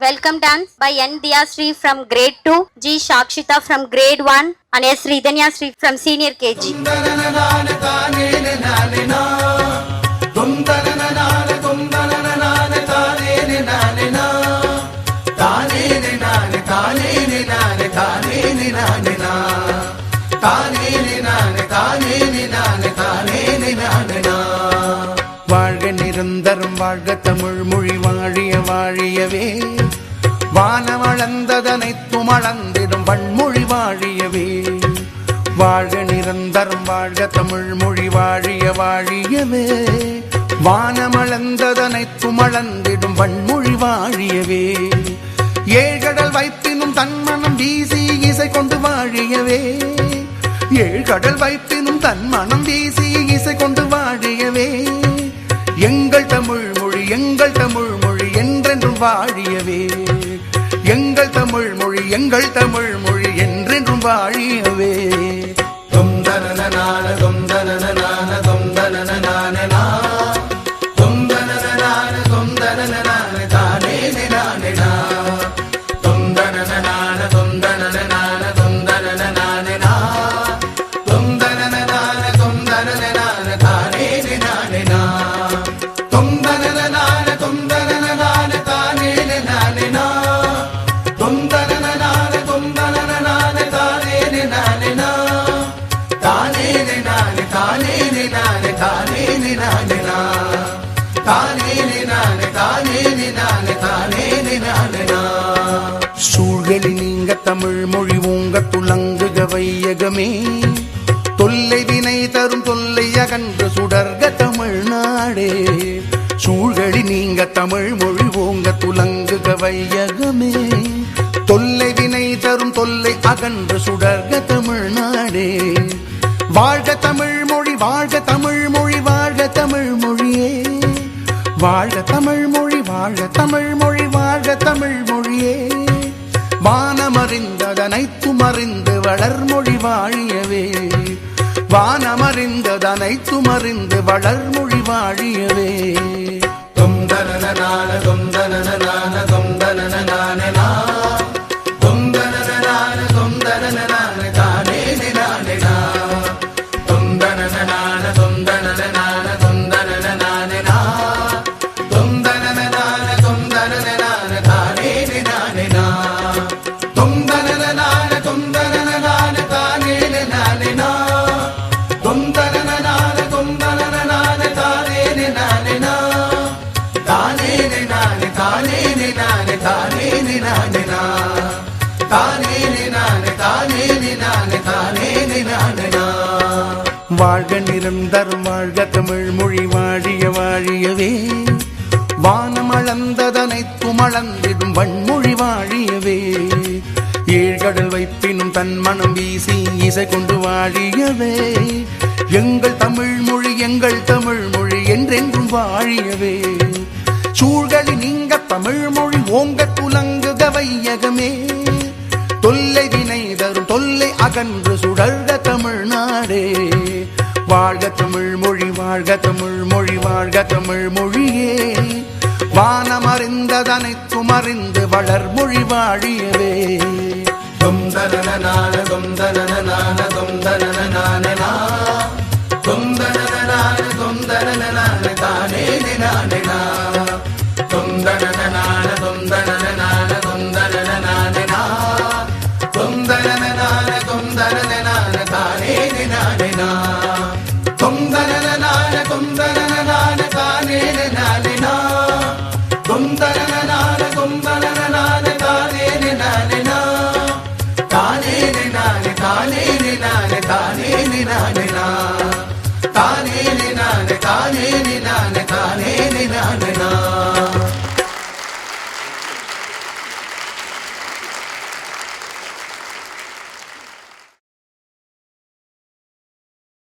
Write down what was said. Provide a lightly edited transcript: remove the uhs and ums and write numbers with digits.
Welcome dance by N. Diyasri from grade 2, G. Shakshita from grade 1 and S. Ridanyasri from senior KG. வாழ்க நிரந்தரம் வாழ்க தமிழ் மொழி வாழிய வாழியவே வானமளந்ததனைத்தும் அளந்திடும் வன்மொழி வாழியவே வாழ்க நிரந்தரம் வாழ்க தமிழ் மொழி வாழிய வாழியவே வானமளந்ததனைத்தும் அளந்திடும் வன்மொழி வாழியவே ஏழ்கடல் வைப்பினும் தன்மனம் வீசி இசை கொண்டு வாழியவே ஏழ்கடல் வைப்பினும் தன்மனம் வீசி இசை கொண்டு வாழியவே எங்கள் தமிழ் மொழி என்றென்றும் வாழியவே எங்கள் தமிழ் மொழி என்றென்றும் வாழியவே தொந்தனனான தொந்தனனான தொந்தனனான தொந்தனனான தொந்தனனான தானே நானே தொந்தனனான தொந்தனனான தொந்தனனான தொந்தனனான தொந்தனனான தானே நானே தொந்தனனான தொந்தனனான தானே நானே தொந்தனனான தொந்தனனான தானே நானே தானே நானே தானே நானே தானே நானே தானே நானே தானே நானே தானே நானே சூழ்களி நீங்க தமிழ் மொழி ஓங்க துளங்குக வையகமே தொல்லை வினை தரும் தொல்லை அகன்று சுடர்க தமிழ்நாடே சூழ்களி நீங்க தமிழ் மொழி ஓங்க துலங்குக வையகமே தொல்லை வினை தரும் தொல்லை அகன்று சுடர்க தமிழ்நாடே வாழ்க தமிழ் மொழி வாழ்க தமிழ் மொழி வாழ்க தமிழ் மொழியே வாழ்க தமிழ் மொழி வாழ்க தமிழ் மொழி வாழ்க தமிழ் மொழியே வானமறிந்ததனைத்தும் அறிந்து வளர்மொழி வாழியவே வானமறிந்ததனைத்தும் அறிந்து வளர்மொழி வாழியவே தொந்தனனான தொந்தனனான தொந்தனனான தொந்தனனான தொந்தனனான தானே நானே தொந்தனனான தொந்தனனான தொந்தனனான தொந்தனனான தொந்தனனான தானே நானே தொந்தனனான தொந்தனனான தானே நானே தொந்தனனான தொந்தனனான தானே நானே தானே நானே தானே நானே தானே நானே தானே நானே தானே நானே தானே நானே வாழ்க நிரந்தரம் வாழ்க தமிழ் மொழி வாழிய வாழியவே வானம் அளந்ததனைத்தும் அளந்திடும் வன்மொழி வாழியவே ஏழ்கடல் வைப்பினும் தன் மனம் வீசி இசை கொண்டு வாழியவே எங்கள் தமிழ் மொழி என்றென்றும் வாழியவே சூழ்களி நீங்க தமிழ் மொழி ஓங்க துலங்குக வையகமே தொல்லை வினை தரும் தொல்லை அகன்று சுடர்க தமிழ்நாடே வாழ்க தமிழ் மொழி வாழ்க தமிழ் மொழி வாழ்க தமிழ் மொழியே வானமறிந்ததனைத்தும் அறிந்து வளர்மொழி வாழியவே தொந்தனனான தொந்தனனான தொந்தனனான தொந்தனனான தொந்தனனான தானே நானே